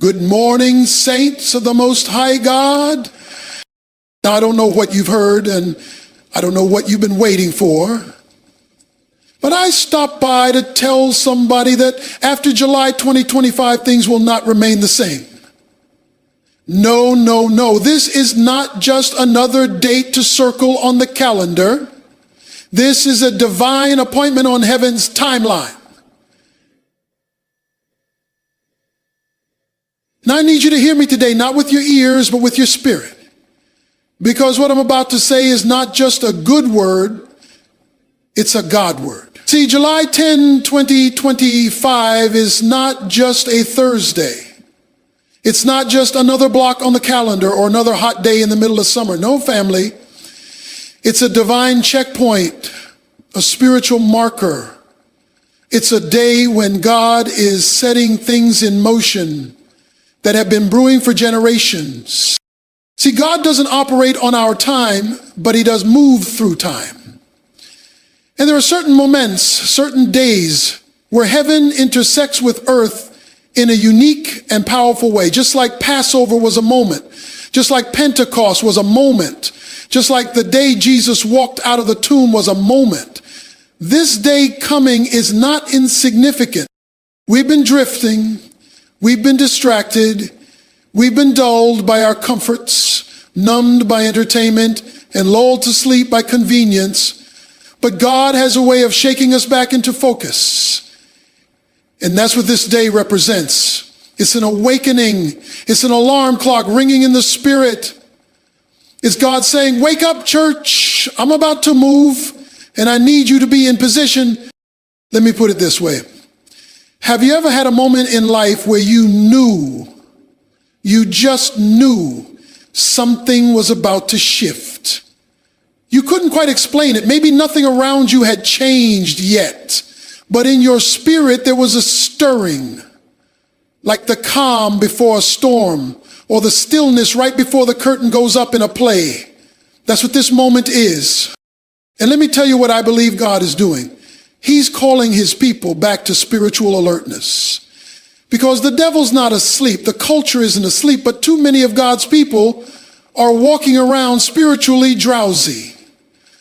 Good morning, saints of the Most High God. Now, I don't know what you've heard, and I don't know what you've been waiting for, but I stopped by to tell somebody that after July 2025, things will not remain the same. No, no, no. This is not just another date to circle on the calendar. This is a divine appointment on heaven's timeline. Now I need you to hear me today, not with your ears, but with your spirit. Because what I'm about to say is not just a good word, it's a God word. See, July 10, 2025 is not just a Thursday. It's not just another block on the calendar or another hot day in the middle of summer. No, family. It's a divine checkpoint, a spiritual marker. It's a day when God is setting things in motion that have been brewing for generations. See, God doesn't operate on our time, but he does move through time. And there are certain moments, certain days where heaven intersects with earth in a unique and powerful way. Just like Passover was a moment, just like Pentecost was a moment, just like the day Jesus walked out of the tomb was a moment. This day coming is not insignificant. We've been drifting. We've been distracted, we've been dulled by our comforts, numbed by entertainment, and lulled to sleep by convenience. But God has a way of shaking us back into focus. And that's what this day represents. It's an awakening. It's an alarm clock ringing in the spirit. It's God saying, wake up, church. I'm about to move, and I need you to be in position. Let me put it this way. Have you ever had a moment in life where you just knew something was about to shift? You couldn't quite explain it. Maybe nothing around you had changed yet, but in your spirit there was a stirring, like the calm before a storm or the stillness right before the curtain goes up in a play. That's what this moment is. And let me tell you what I believe God is doing. He's calling his people back to spiritual alertness. Because the devil's not asleep, the culture isn't asleep, but too many of God's people are walking around spiritually drowsy,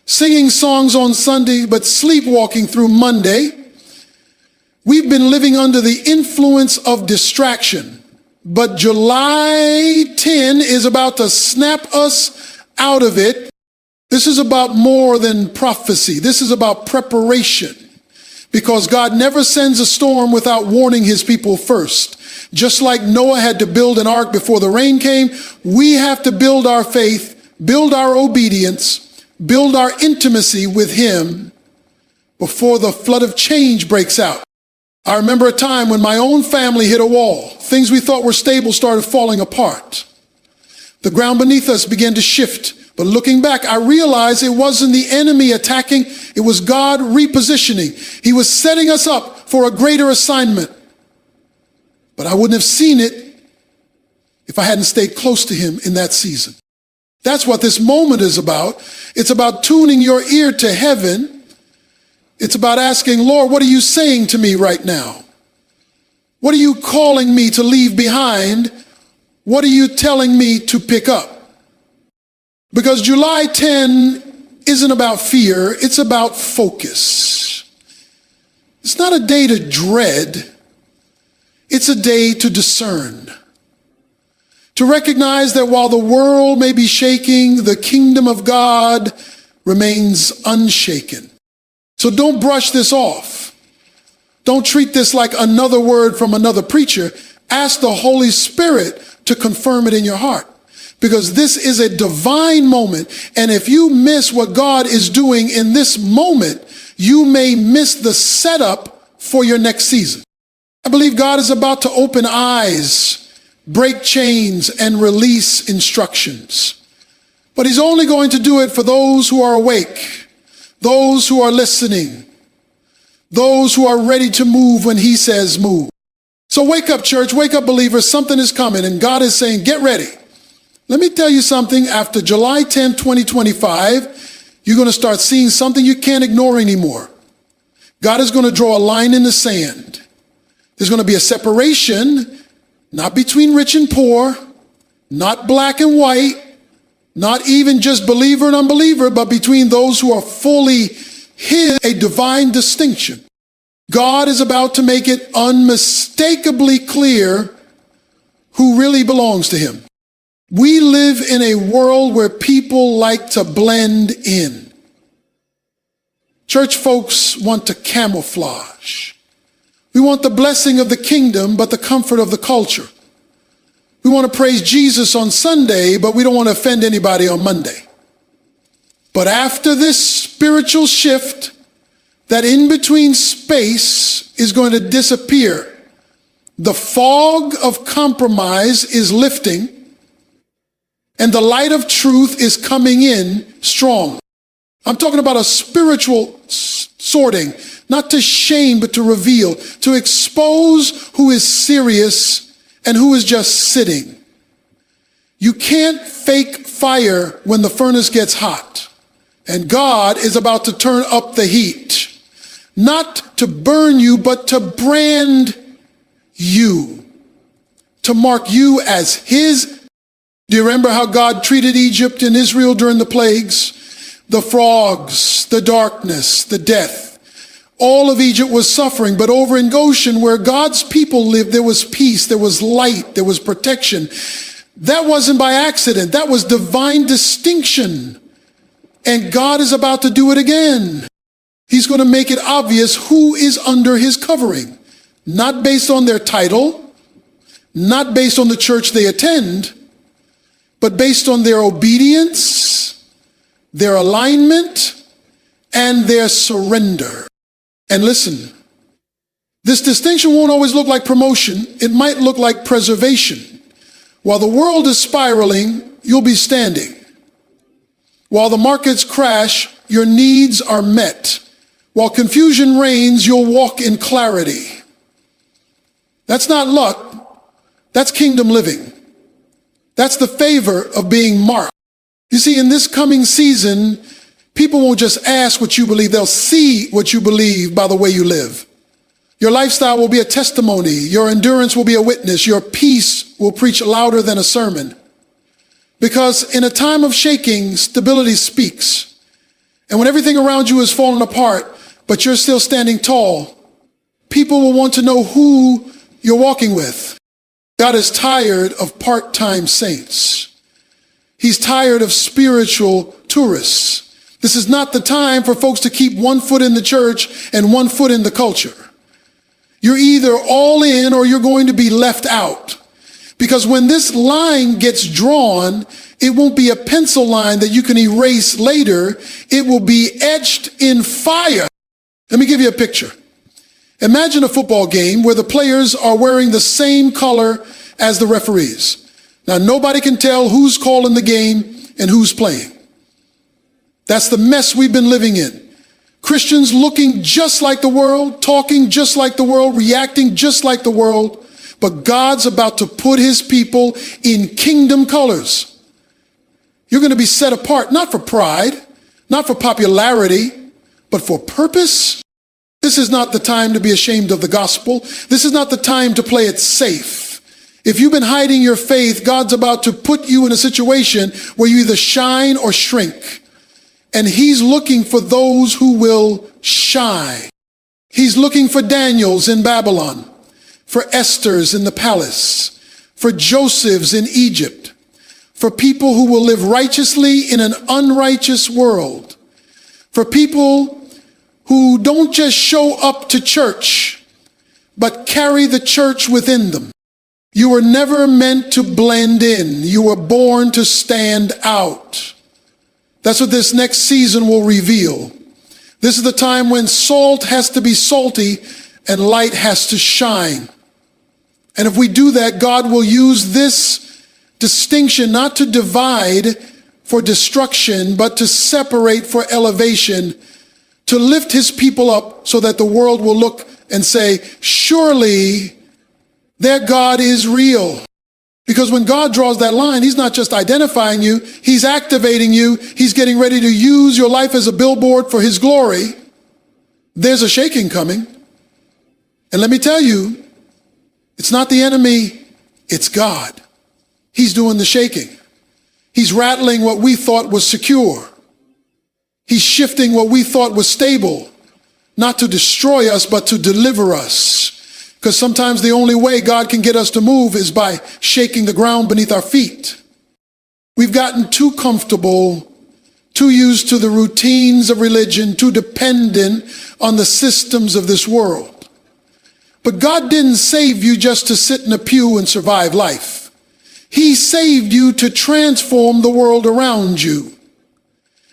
singing songs on Sunday, but sleepwalking through Monday. We've been living under the influence of distraction, but July 10 is about to snap us out of it. This is about more than prophecy. This is about preparation. Because God never sends a storm without warning his people first. Just like Noah had to build an ark before the rain came, we have to build our faith, build our obedience, build our intimacy with him before the flood of change breaks out. I remember a time when my own family hit a wall. Things we thought were stable started falling apart. The ground beneath us began to shift. But looking back, I realized it wasn't the enemy attacking, it was God repositioning. He was setting us up for a greater assignment. But I wouldn't have seen it if I hadn't stayed close to him in that season. That's what this moment is about. It's about tuning your ear to heaven. It's about asking, Lord, what are you saying to me right now? What are you calling me to leave behind? What are you telling me to pick up? Because July 10 isn't about fear, it's about focus. It's not a day to dread, it's a day to discern. To recognize that while the world may be shaking, the kingdom of God remains unshaken. So don't brush this off. Don't treat this like another word from another preacher. Ask the Holy Spirit to confirm it in your heart. Because this is a divine moment. And if you miss what God is doing in this moment, you may miss the setup for your next season. I believe God is about to open eyes, break chains, and release instructions. But he's only going to do it for those who are awake, those who are listening, those who are ready to move when he says move. So wake up, church, wake up, believers, something is coming, and God is saying, get ready. Let me tell you something, after July 10, 2025, you're going to start seeing something you can't ignore anymore. God is going to draw a line in the sand. There's going to be a separation not between rich and poor, not black and white, not even just believer and unbeliever, but between those who are fully his, a divine distinction. God is about to make it unmistakably clear who really belongs to him. We live in a world where people like to blend in. Church folks want to camouflage. We want the blessing of the kingdom, but the comfort of the culture. We want to praise Jesus on Sunday, but we don't want to offend anybody on Monday. But after this spiritual shift, that in-between space is going to disappear. The fog of compromise is lifting, and the light of truth is coming in strong. I'm talking about a spiritual sorting, not to shame, but to reveal, to expose who is serious and who is just sitting. You can't fake fire when the furnace gets hot. And God is about to turn up the heat. Not to burn you, but to brand you. To mark you as his. Do you remember how God treated Egypt and Israel during the plagues? The frogs, the darkness, the death. All of Egypt was suffering, but over in Goshen, where God's people lived, there was peace, there was light, there was protection. That wasn't by accident. That was divine distinction. And God is about to do it again. He's going to make it obvious who is under his covering, not based on their title, not based on the church they attend, but based on their obedience, their alignment, and their surrender. And listen, this distinction won't always look like promotion. It might look like preservation. While the world is spiraling, you'll be standing. While the markets crash, your needs are met. While confusion reigns, you'll walk in clarity. That's not luck. That's kingdom living. That's the favor of being marked. You see, in this coming season, people won't just ask what you believe. They'll see what you believe by the way you live. Your lifestyle will be a testimony. Your endurance will be a witness. Your peace will preach louder than a sermon. Because in a time of shaking, stability speaks. And when everything around you is falling apart, but you're still standing tall, people will want to know who you're walking with. God is tired of part-time saints. He's tired of spiritual tourists. This is not the time for folks to keep one foot in the church and one foot in the culture. You're either all in or you're going to be left out. Because when this line gets drawn, it won't be a pencil line that you can erase later. It will be etched in fire. Let me give you a picture. Imagine a football game where the players are wearing the same color as the referees. Now, nobody can tell who's calling the game and who's playing. That's the mess we've been living in. Christians looking just like the world, talking just like the world, reacting just like the world. But God's about to put his people in kingdom colors. You're going to be set apart, not for pride, not for popularity, but for purpose. This is not the time to be ashamed of the gospel. This is not the time to play it safe. If you've been hiding your faith, God's about to put you in a situation where you either shine or shrink. And he's looking for those who will shine. He's looking for Daniels in Babylon, for Esthers in the palace, for Josephs in Egypt, for people who will live righteously in an unrighteous world, for people who don't just show up to church, but carry the church within them. You were never meant to blend in. You were born to stand out. That's what this next season will reveal. This is the time when salt has to be salty and light has to shine. And if we do that, God will use this distinction not to divide for destruction, but to separate for elevation, to lift his people up so that the world will look and say, surely their God is real. Because when God draws that line, he's not just identifying you, he's activating you. He's getting ready to use your life as a billboard for his glory. There's a shaking coming. And let me tell you, it's not the enemy It's God. He's doing the shaking. He's rattling what we thought was secure. He's shifting what we thought was stable, not to destroy us, but to deliver us. Because sometimes the only way God can get us to move is by shaking the ground beneath our feet. We've gotten too comfortable, too used to the routines of religion, too dependent on the systems of this world. But God didn't save you just to sit in a pew and survive life. He saved you to transform the world around you.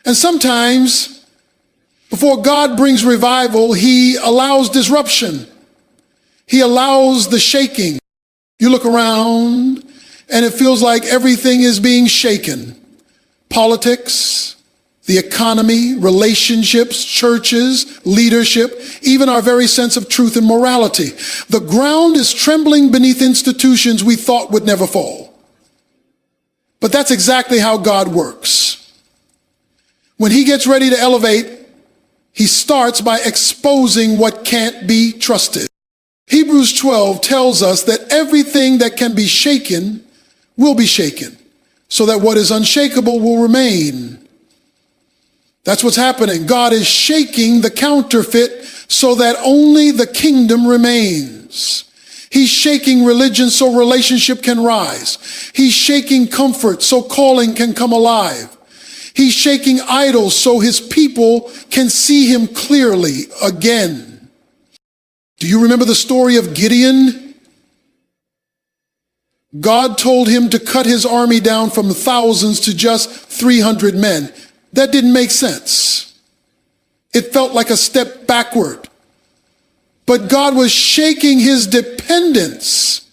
And sometimes, before God brings revival, he allows disruption. He allows the shaking. You look around and it feels like everything is being shaken. Politics, the economy, relationships, churches, leadership, even our very sense of truth and morality. The ground is trembling beneath institutions we thought would never fall. But that's exactly how God works. When he gets ready to elevate, he starts by exposing what can't be trusted. Hebrews 12 tells us that everything that can be shaken will be shaken, so that what is unshakable will remain. That's what's happening. God is shaking the counterfeit so that only the kingdom remains. He's shaking religion so relationship can rise. He's shaking comfort so calling can come alive. He's shaking idols so his people can see him clearly again. Do you remember the story of Gideon? God told him to cut his army down from thousands to just 300 men. That didn't make sense. It felt like a step backward. But God was shaking his dependence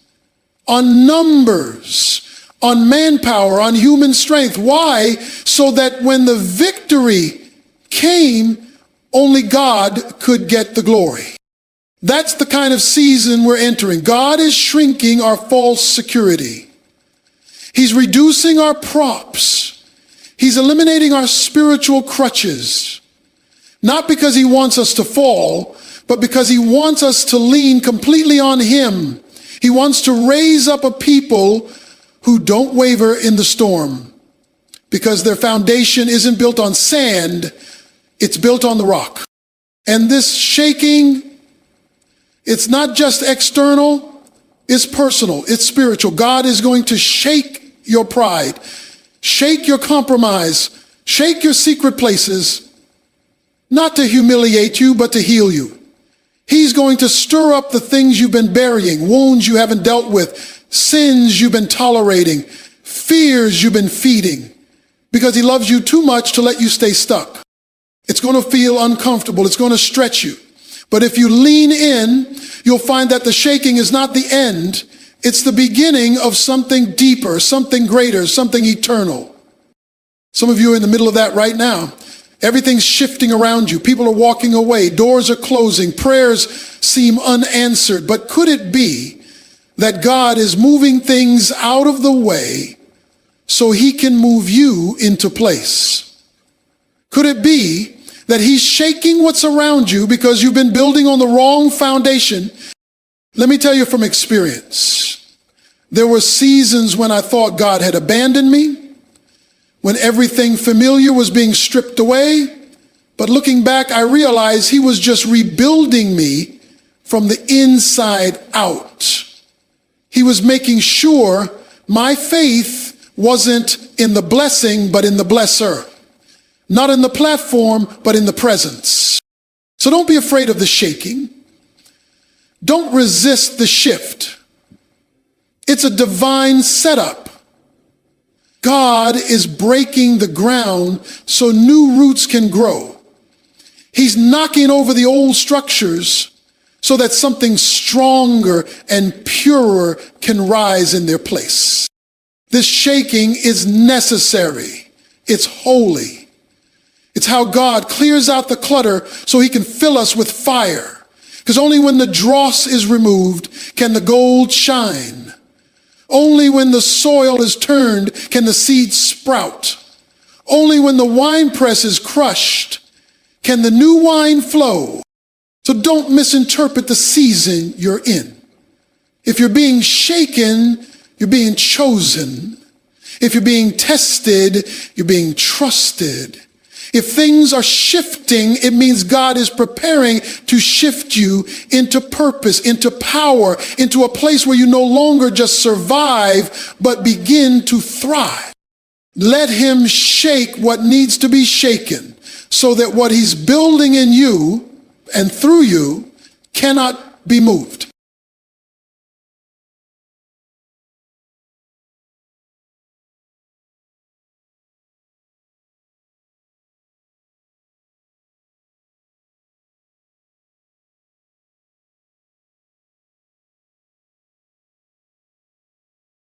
on numbers, on manpower, on human strength. Why? So that when the victory came, only God could get the glory. That's the kind of season we're entering. God is shrinking our false security. He's reducing our props. He's eliminating our spiritual crutches. Not because he wants us to fall, but because he wants us to lean completely on him. He wants to raise up a people who don't waver in the storm, because their foundation isn't built on sand, it's built on the rock. And this shaking, it's not just external, it's personal, it's spiritual. God is going to shake your pride, shake your compromise, shake your secret places, not to humiliate you, but to heal you. He's going to stir up the things you've been burying, wounds you haven't dealt with, sins you've been tolerating, fears you've been feeding, because he loves you too much to let you stay stuck. It's going to feel uncomfortable. It's going to stretch you. But if you lean in, you'll find that the shaking is not the end. It's the beginning of something deeper, something greater, something eternal. Some of you are in the middle of that right now. Everything's shifting around you. People are walking away. Doors are closing. Prayers seem unanswered. But could it be that God is moving things out of the way so he can move you into place? Could it be that he's shaking what's around you because you've been building on the wrong foundation? Let me tell you from experience, there were seasons when I thought God had abandoned me, when everything familiar was being stripped away. But looking back, I realized he was just rebuilding me from the inside out. He was making sure my faith wasn't in the blessing, but in the blesser. Not in the platform, but in the presence. So don't be afraid of the shaking. Don't resist the shift. It's a divine setup. God is breaking the ground so new roots can grow. He's knocking over the old structures so that something stronger and purer can rise in their place. This shaking is necessary. It's holy. It's how God clears out the clutter so he can fill us with fire. Because only when the dross is removed can the gold shine. Only when the soil is turned can the seeds sprout. Only when the winepress is crushed can the new wine flow. So don't misinterpret the season you're in. If you're being shaken, you're being chosen. If you're being tested, you're being trusted. If things are shifting, it means God is preparing to shift you into purpose, into power, into a place where you no longer just survive, but begin to thrive. Let him shake what needs to be shaken so that what he's building in you and through you cannot be moved.